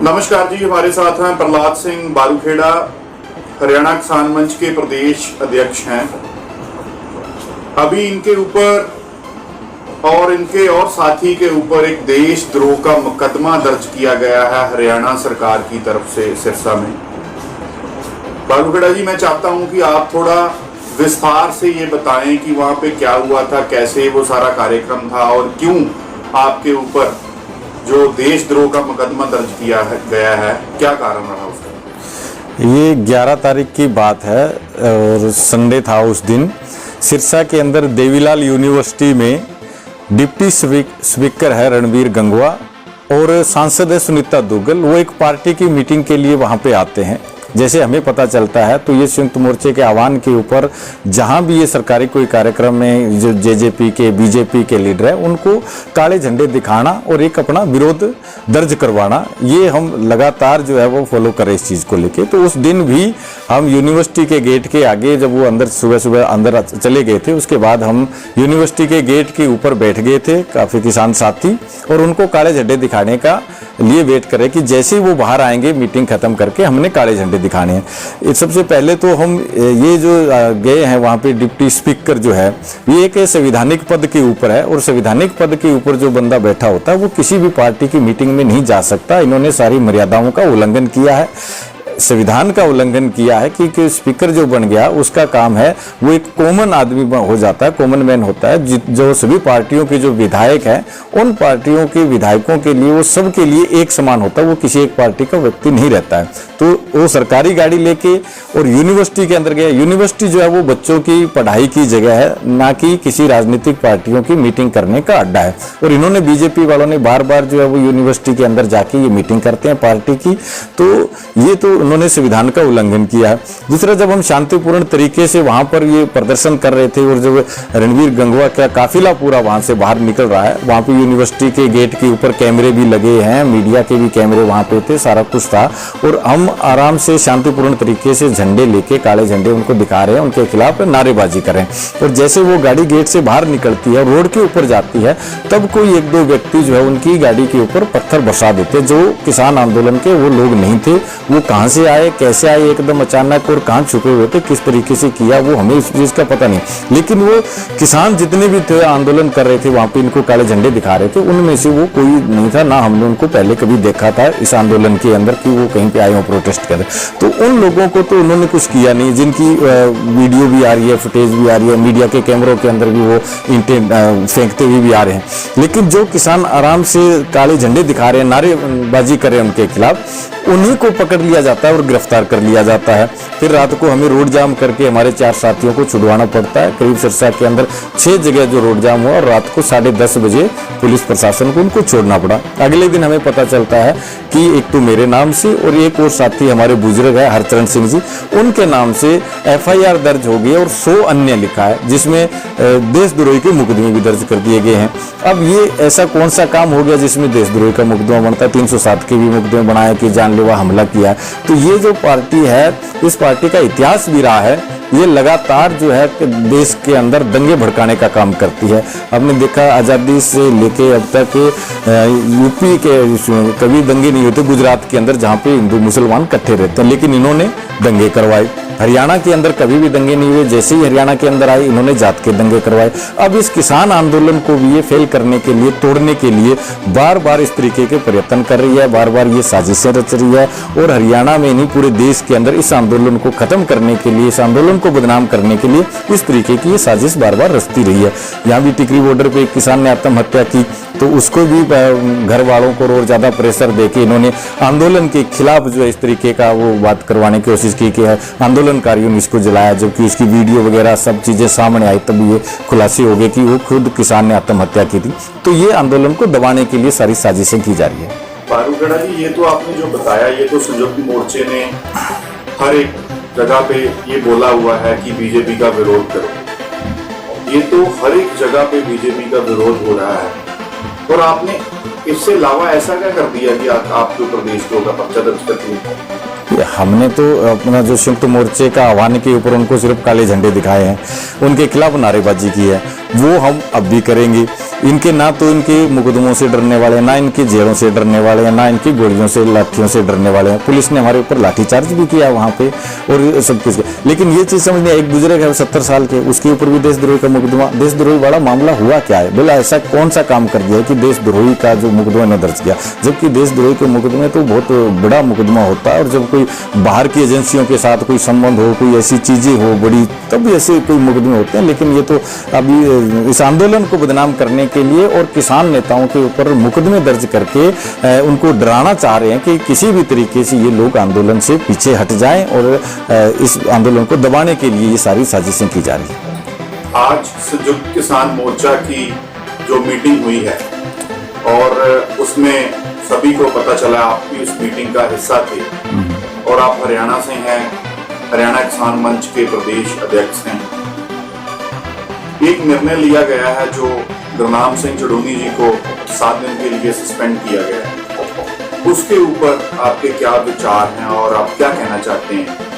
नमस्कार जी, हमारे साथ हैं प्रहलाद सिंह बारूखेड़ा, हरियाणा किसान मंच के प्रदेश अध्यक्ष हैं। अभी इनके ऊपर और इनके और साथी के ऊपर एक देशद्रोह का मुकदमा दर्ज किया गया है हरियाणा सरकार की तरफ से सिरसा में। बारूखेड़ा जी, मैं चाहता हूं कि आप थोड़ा विस्तार से ये बताएं कि वहां पे क्या हुआ था, कैसे वो सारा कार्यक्रम था और क्यों आपके ऊपर जो देशद्रोह का मुकदमा दर्ज किया गया है, क्या कारण रहा उसका? ये 11 तारीख की बात है और संडे था। उस दिन सिरसा के अंदर देवीलाल यूनिवर्सिटी में डिप्टी स्पीकर है रणबीर गंगवा और सांसद है सुनीता दुग्गल। वो एक पार्टी की मीटिंग के लिए वहाँ पे आते हैं। जैसे हमें पता चलता है तो ये संयुक्त मोर्चे के आह्वान के ऊपर जहां भी ये सरकारी कोई कार्यक्रम में जो जेजेपी के बीजेपी के लीडर है उनको काले झंडे दिखाना और एक अपना विरोध दर्ज करवाना, ये हम लगातार जो है वो फॉलो करें इस चीज़ को लेके। तो उस दिन भी हम यूनिवर्सिटी के गेट के आगे, जब वो अंदर सुबह अंदर चले गए थे, उसके बाद हम यूनिवर्सिटी के गेट के ऊपर बैठ गए थे काफ़ी किसान साथी और उनको काले झंडे दिखाने का लिए वेट करें कि जैसे ही वो बाहर आएंगे मीटिंग खत्म करके हमने काले झंडे दिखाने हैं। सबसे पहले तो हम ये जो गए हैं वहाँ पे डिप्टी स्पीकर जो है ये एक संवैधानिक पद के ऊपर है और संवैधानिक पद के ऊपर जो बंदा बैठा होता है वो किसी भी पार्टी की मीटिंग में नहीं जा सकता। इन्होंने सारी मर्यादाओं का उल्लंघन किया है, संविधान का उल्लंघन किया है कि स्पीकर जो बन गया उसका काम है वो एक कॉमन आदमी हो जाता है, कॉमन मैन होता है, जो सभी पार्टियों के जो विधायक हैं उन पार्टियों के विधायकों के लिए वो सबके लिए एक समान होता है, वो किसी एक पार्टी का व्यक्ति नहीं रहता है। तो वो सरकारी गाड़ी लेके और यूनिवर्सिटी के अंदर गया। यूनिवर्सिटी जो है वो बच्चों की पढ़ाई की जगह है, ना कि किसी राजनीतिक पार्टियों की मीटिंग करने का अड्डा है। और इन्होंने बीजेपी वालों ने बार बार जो है वो यूनिवर्सिटी के अंदर जाके ये मीटिंग करते हैं पार्टी की, तो ये तो उन्होंने संविधान का उल्लंघन किया है। दूसरा, जब हम शांतिपूर्ण तरीके से वहां पर ये प्रदर्शन कर रहे थे और जब रणबीर गंगवा का काफिला पूरा वहां से बाहर निकल रहा है, वहां पे यूनिवर्सिटी के गेट के ऊपर कैमरे भी लगे हैं, मीडिया के भी कैमरे वहां पे थे, सारा कुछ था और हम आराम से शांतिपूर्ण तरीके से झंडे लेके, काले झंडे उनको दिखा रहे हैं, उनके खिलाफ नारेबाजी करें। और जैसे वो गाड़ी गेट से बाहर निकलती है, रोड के ऊपर जाती है, तब कोई एक दो व्यक्ति जो है उनकी गाड़ी के ऊपर पत्थर बरसा देते, जो किसान आंदोलन के वो लोग नहीं थे। वो कहां से आए, कैसे आए, एकदम अचानक और कहां छुपे हुए थे, किस तरीके से किया वो हमें इस चीज का पता नहीं। लेकिन वो किसान जितने भी थे आंदोलन कर रहे थे वहां पे इनको काले झंडे दिखा रहे थे, उनमें से वो कोई नहीं था, ना हमने उनको पहले कभी देखा था इस आंदोलन के अंदर कि वो कहीं पे आए हो प्रोटेस्ट कर। तो उन लोगों को तो उन्होंने कुछ किया नहीं, जिनकी वीडियो भी आ रही है, फुटेज भी आ रही है, मीडिया के कैमरों के अंदर भी वो ईंटें फेंकते हुए भी आ रहे हैं। लेकिन जो किसान आराम से काले झंडे दिखा रहे हैं, नारेबाजी कर रहे हैं उनके खिलाफ, उन्हीं को पकड़ लिया जाता है और गिरफ्तार कर लिया जाता है। फिर रात को हमें रोड जाम करके हमारे 4 साथियों को छुड़वाना पड़ता है। करीब सिरसा के अंदर 6 जगह जो रोड जाम हुआ और रात को 10:30 बजे पुलिस प्रशासन को उनको छोड़ना पड़ा। अगले दिन हमें पता चलता है कि एक तो मेरे नाम से और एक और साथी हमारे बुजुर्ग है हरचरण सिंह जी, उनके नाम से FIR दर्ज हो गई और 100 अन्य लिखा है, जिसमें देशद्रोही के मुकदमे भी दर्ज कर दिए गए हैं। अब ये ऐसा कौन सा काम हो गया जिसमें देशद्रोही का मुकदमा बनता है? 307 के भी मुकदमे बनाए कि जानलेवा हमला किया। तो ये जो पार्टी है, इस पार्टी का इतिहास भी रहा है, ये लगातार जो है देश के अंदर दंगे भड़काने का काम करती है। हमने देखा आज़ादी से लेके अब तक यूपी के कभी दंगे नहीं होते, गुजरात के अंदर जहाँ पे हिंदू मुसलमान इकट्ठे रहते हैं, लेकिन इन्होंने दंगे करवाए। हरियाणा के अंदर कभी भी दंगे नहीं हुए, जैसे ही हरियाणा के अंदर आए इन्होंने जात के दंगे करवाए। अब इस किसान आंदोलन को भी ये फेल करने के लिए, तोड़ने के लिए बार बार इस तरीके के प्रयत्न कर रही है, बार बार ये साजिशें रच रही है और हरियाणा में नहीं पूरे देश के अंदर इस आंदोलन को खत्म करने के लिए, इस आंदोलन को बदनाम करने के लिए इस तरीके की ये साजिश बार बार रचती रही है। यहाँ भी टिकरी बॉर्डर पे एक किसान ने आत्महत्या की, तो उसको भी घर वालों को और ज्यादा प्रेशर देके इन्होंने आंदोलन के खिलाफ जो है इस तरीके का वो बात करवाने की कोशिश की कि आंदोलनकारियों ने इसको जलाया, जबकि उसकी वीडियो वगैरह सब चीजें सामने आई, तब ये खुलासे हो गए कि वो खुद किसान ने आत्महत्या की थी। तो ये आंदोलन को दबाने के लिए सारी साजिशें की जा रही है। बारूखेड़ा जी, ये तो आपने जो बताया, ये तो संयुक्त मोर्चे ने हर एक जगह पे ये बोला हुआ है कि बीजेपी का विरोध करो। ये तो हर एक जगह पे बीजेपी का विरोध हो रहा है और आपने इससे अलावा ऐसा क्या कर दिया कि आपके ऊपर देशद्रोह का पर्चा दर्ज कर दिया? हमने तो अपना जो संयुक्त मोर्चे का आह्वान के ऊपर उनको सिर्फ काले झंडे दिखाए हैं, उनके खिलाफ नारेबाजी की है, वो हम अब भी करेंगे। इनके ना तो इनके मुकदमों से डरने वाले हैं, ना इनके जेलों से डरने वाले हैं, ना इनकी गोलियों से लाठियों से डरने वाले हैं। पुलिस ने हमारे ऊपर लाठीचार्ज भी किया वहाँ पे और सब कुछ। लेकिन ये चीज़ समझ नहीं, एक बुजुर्ग है 70 साल के, उसके ऊपर भी देशद्रोही का मुकदमा, देशद्रोही वाला मामला हुआ क्या है? बोला ऐसा कौन सा काम कर दिया कि देशद्रोही का जो मुकदमा न दर्ज किया? जबकि देशद्रोही के मुकदमे तो बहुत बड़ा मुकदमा होता है, और जब कोई बाहर की एजेंसियों के साथ कोई संबंध हो, कोई ऐसी चीजें हो बड़ी, तब ऐसे कोई मुकदमे होते हैं। लेकिन ये तो अभी इस आंदोलन को बदनाम करने के लिए और किसान नेताओं के ऊपर मुकदमे दर्ज करके उनको डराना चाह रहे हैं कि किसी भी तरीके से ये लोग आंदोलन से पीछे हट जाएं, और इस आंदोलन को दबाने के लिए ये सारी साजिशें की जा रही है। आज संयुक्त किसान मोर्चा की जो मीटिंग हुई है और उसमें सभी को पता चला आप भी उस मीटिंग का हिस्सा थे, और आप हरियाणा से हैं, हरियाणा किसान मंच के प्रदेश अध्यक्ष हैं। एक निर्णय लिया गया है जो गुरनाम सिंह चुड़ूनी जी को 7 दिन के लिए सस्पेंड किया गया है, उसके ऊपर आपके क्या विचार हैं और आप क्या कहना चाहते हैं?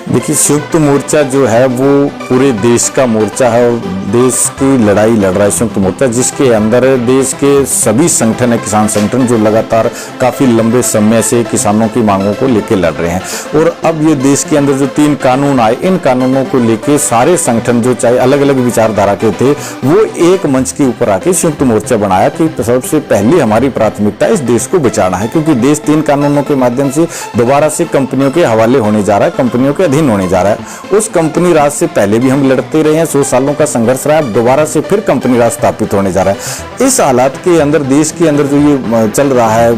देखिए, संयुक्त मोर्चा जो है वो पूरे देश का मोर्चा है, और देश की लड़ाई लड़ रहा है संयुक्त मोर्चा, जिसके अंदर देश के सभी संगठन है, किसान संगठन जो लगातार काफ़ी लंबे समय से किसानों की मांगों को लेकर लड़ रहे हैं। और अब ये देश के अंदर जो 3 कानून आए, इन कानूनों को लेकर सारे संगठन जो चाहे अलग अलग विचारधारा के थे, वो एक मंच के ऊपर आके संयुक्त मोर्चा बनाया कि सबसे पहले हमारी प्राथमिकता इस देश को बचाना है, क्योंकि देश 3 कानूनों के माध्यम से दोबारा से कंपनियों के हवाले होने जा रहा है, कंपनियों के अधीन होने जा रहा है। उस कंपनी राज से पहले भी हम लड़ते रहे हैं, 100 सालों का संघर्ष रहा है, दोबारा से फिर कंपनी राज स्थापित होने जा रहा है। इस हालात के अंदर देश के अंदर जो ये चल रहा है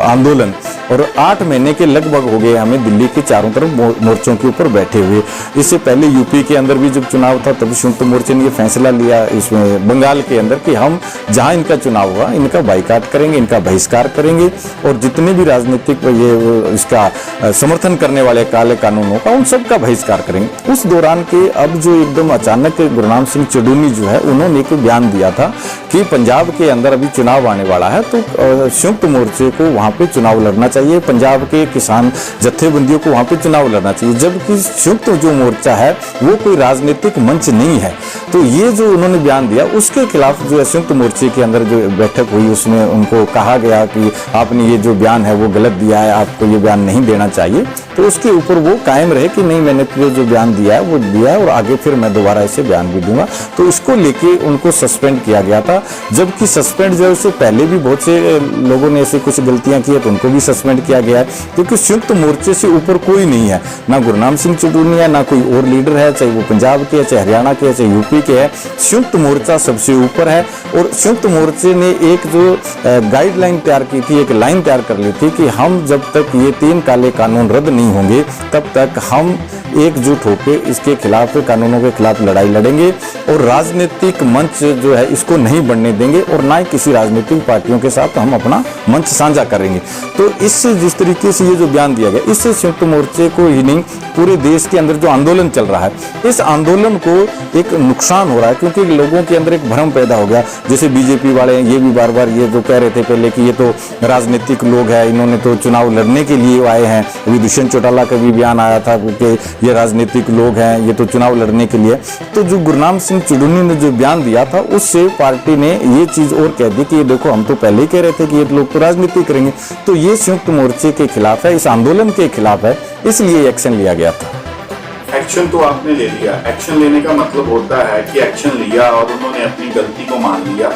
आंदोलन, और 8 महीने के लगभग हो गए हमें दिल्ली के चारों तरफ मोर्चों के ऊपर बैठे हुए। इससे पहले यूपी के अंदर भी जब चुनाव था तभी संयुक्त मोर्चे ने ये फैसला लिया, इसमें बंगाल के अंदर, कि हम जहां इनका चुनाव हुआ इनका बाइकाट करेंगे, इनका बहिष्कार करेंगे, और जितने भी राजनीतिक ये इसका समर्थन करने वाले काले कानूनों का, उन सब का बहिष्कार करेंगे। उस दौरान के अब जो एकदम अचानक गुरनाम सिंह चुड़ूनी जो है, उन्होंने एक बयान दिया था कि पंजाब के अंदर अभी चुनाव आने वाला है, तो संयुक्त मोर्चे को वहां पे चुनाव लड़ना चाहिए, पंजाब के किसान जत्थेबंदियों को वहां पे चुनाव लड़ना चाहिए। जबकि संयुक्त जो मोर्चा है वो कोई राजनीतिक मंच नहीं है। तो ये जो उन्होंने बयान दिया, उसके खिलाफ जो संयुक्त मोर्चे के अंदर जो बैठक हुई, उसमें उनको कहा गया कि आपने ये जो बयान है वो गलत दिया है, आपको ये बयान नहीं देना चाहिए। तो उसके ऊपर वो कायम रहे कि नहीं, मैंने जो बयान दिया है वो दिया है, और आगे फिर मैं दोबारा ऐसे बयान भी दूंगा। तो इसको लेके उनको सस्पेंड किया गया था। जबकि सस्पेंड जो है उससे पहले भी बहुत से लोगों ने ऐसी कुछ गलतियां की है, तो उनको भी सस्पेंड किया गया है, क्योंकि संयुक्त मोर्चे से ऊपर कोई नहीं है, ना गुरनाम सिंह चुड़ूनी है, ना कोई और लीडर है, चाहे वो पंजाब के है, चाहे हरियाणा के है, चाहे यूपी के है। संयुक्त मोर्चा सबसे ऊपर है। और संयुक्त मोर्चे ने एक जो गाइडलाइन तैयार की थी, एक लाइन तैयार कर ली थी कि हम जब तक ये 3 काले कानून रद्द नहीं होंगे तब तक हम एकजुट होकर इसके खिलाफ, कानूनों के खिलाफ लड़ाई लड़ेंगे, और राजनीतिक मंच जो है इसको नहीं बढ़ने देंगे, और ना ही किसी राजनीतिक पार्टियों के साथ हम अपना मंच साझा करेंगे। तो इससे जिस तरीके से ये जो बयान दिया गया, इससे संयुक्त मोर्चे को ही नहीं, पूरे देश के अंदर जो आंदोलन चल रहा है, इस आंदोलन को एक नुकसान हो रहा है, क्योंकि लोगों के अंदर एक भ्रम पैदा हो गया। जैसे बीजेपी वाले ये भी बार बार ये जो कह रहे थे पहले कि ये तो राजनीतिक लोग हैं, इन्होंने तो चुनाव लड़ने के लिए आए हैं। अभी दुष्यंत चौटाला का भी बयान आया था कि ये राजनीतिक लोग हैं, ये तो चुनाव लड़ने के लिए। तो जो गुरनाम सिंह चुड़ूनी ने जो बयान दिया था, उससे पार्टी ने ये चीज और कह दी कि ये देखो, हम तो पहले ही कह रहे थे कि ये लोग तो राजनीति करेंगे। तो ये संयुक्त मोर्चे के खिलाफ है, इस आंदोलन के खिलाफ है, इसलिए एक्शन लिया गया था। एक्शन तो आपने ले लिया। एक्शन लेने का मतलब होता है कि एक्शन लिया और उन्होंने अपनी गलती को मान लिया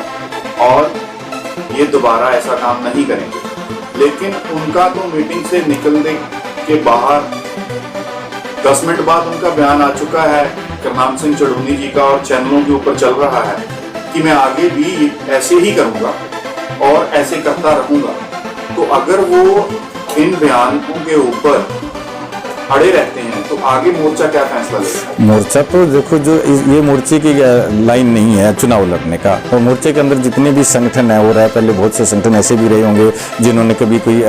और ये दोबारा ऐसा काम नहीं करेंगे। लेकिन उनका तो मीटिंग से निकलने के बाहर 10 मिनट बाद उनका बयान आ चुका है गुरनाम सिंह चुड़ूनी जी का, और चैनलों के ऊपर चल रहा है कि मैं आगे भी ऐसे ही करूंगा और ऐसे करता रहूंगा। तो अगर वो इन बयानों के ऊपर अड़े रहते हैं तो आगे मोर्चा क्या फैसला लेगा? मोर्चा तो देखो, जो ये मोर्चे की लाइन नहीं है चुनाव लड़ने का, और मोर्चे के अंदर जितने भी संगठन है, हो रहा है, पहले बहुत से संगठन ऐसे भी रहे होंगे जिन्होंने कभी कोई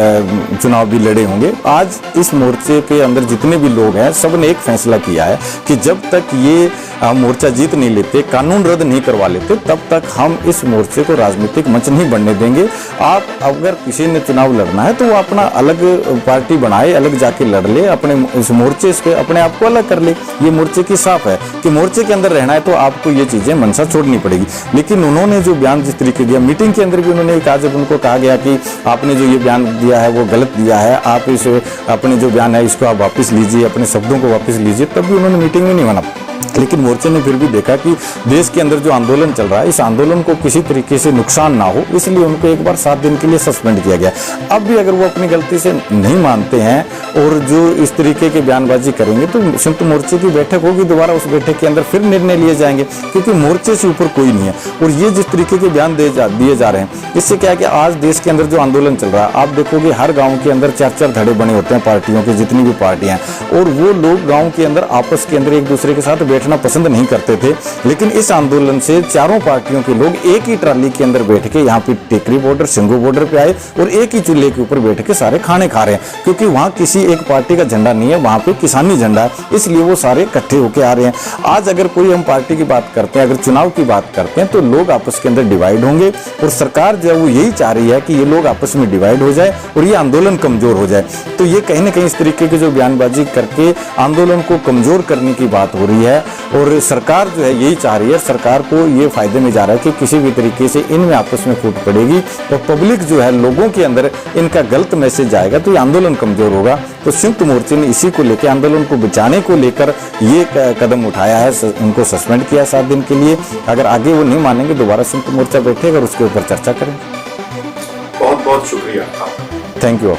चुनाव भी लड़े होंगे। आज इस मोर्चे के अंदर जितने भी लोग हैं, सब ने एक फैसला किया है कि जब तक ये मोर्चा जीत नहीं लेते, कानून रद्द नहीं करवा लेते, तब तक हम इस मोर्चे को राजनीतिक मंच नहीं बनने देंगे। आप अगर किसी ने चुनाव लड़ना है तो वो अपना अलग पार्टी बनाए, अलग जाके लड़ ले, अपने इस मोर्चे से अपने आप को अलग कर ले। ये मोर्चे की साफ है कि मोर्चे के अंदर रहना है तो आपको ये चीजें मनसा छोड़नी पड़ेगी। लेकिन उन्होंने जो बयान जिस तरीके दिया, मीटिंग के अंदर भी उन्होंने कहा, जब उनको कहा गया कि आपने जो ये बयान दिया है वो गलत दिया है, आप इस अपने जो बयान है इसको आप वापस लीजिए, अपने शब्दों को वापस लीजिए, तब भी उन्होंने मीटिंग में नहीं माना। लेकिन मोर्चे ने फिर भी देखा कि देश के अंदर जो आंदोलन चल रहा है, इस आंदोलन को किसी तरीके से नुकसान ना हो, इसलिए उनको एक बार 7 दिन के लिए सस्पेंड किया गया। अब भी अगर वो अपनी गलती से नहीं मानते हैं और जो इस तरीके की बयानबाजी करेंगे तो संयुक्त मोर्चे की बैठक होगी, दोबारा उस बैठक के अंदर फिर निर्णय लिए जाएंगे, क्योंकि मोर्चे से ऊपर कोई नहीं है। और ये जिस तरीके के बयान दिए जा रहे हैं, इससे क्या है कि आज देश के अंदर जो आंदोलन चल रहा है, आप देखोगे हर गाँव के अंदर 4-4 धड़े बने होते हैं पार्टियों के, जितनी भी पार्टियां हैं, और वो लोग गाँव के अंदर आपस के अंदर एक दूसरे के साथ बैठना पसंद नहीं करते थे। लेकिन इस आंदोलन से चारों पार्टियों के लोग एक ही ट्राली के अंदर बैठ के यहाँ पे टेकरी बॉर्डर, सिंगू बॉर्डर पे आए और एक ही चूल्हे के ऊपर बैठ के सारे खाने खा रहे हैं, क्योंकि वहाँ किसी एक पार्टी का झंडा नहीं है, वहाँ पे किसानी झंडा है, इसलिए वो सारे इकट्ठे होके आ रहे हैं। आज अगर कोई हम पार्टी की बात करते हैं, अगर चुनाव की बात करते हैं, तो लोग आपस के अंदर डिवाइड होंगे और सरकार जो है वो यही चाह रही है कि ये लोग आपस में डिवाइड हो जाए और ये आंदोलन कमजोर हो जाए। तो ये कहीं ना कहीं इस तरीके की जो बयानबाजी करके आंदोलन को कमजोर करने की बात हो रही है और सरकार जो है यही चाह रही है। सरकार को ये फायदे में जा रहा है कि किसी भी तरीके से इनमें आपस में फूट पड़ेगी तो पब्लिक जो है, लोगों के अंदर इनका गलत मैसेज जाएगा तो ये आंदोलन कमजोर होगा। तो संयुक्त मोर्चे ने इसी को लेकर, आंदोलन को बचाने को लेकर ये कदम उठाया है, उनको सस्पेंड किया 7 दिन के लिए। अगर आगे वो नहीं मानेंगे दोबारा संयुक्त मोर्चा बैठेगा और उसके ऊपर चर्चा करेंगे। बहुत बहुत शुक्रिया। Thank you.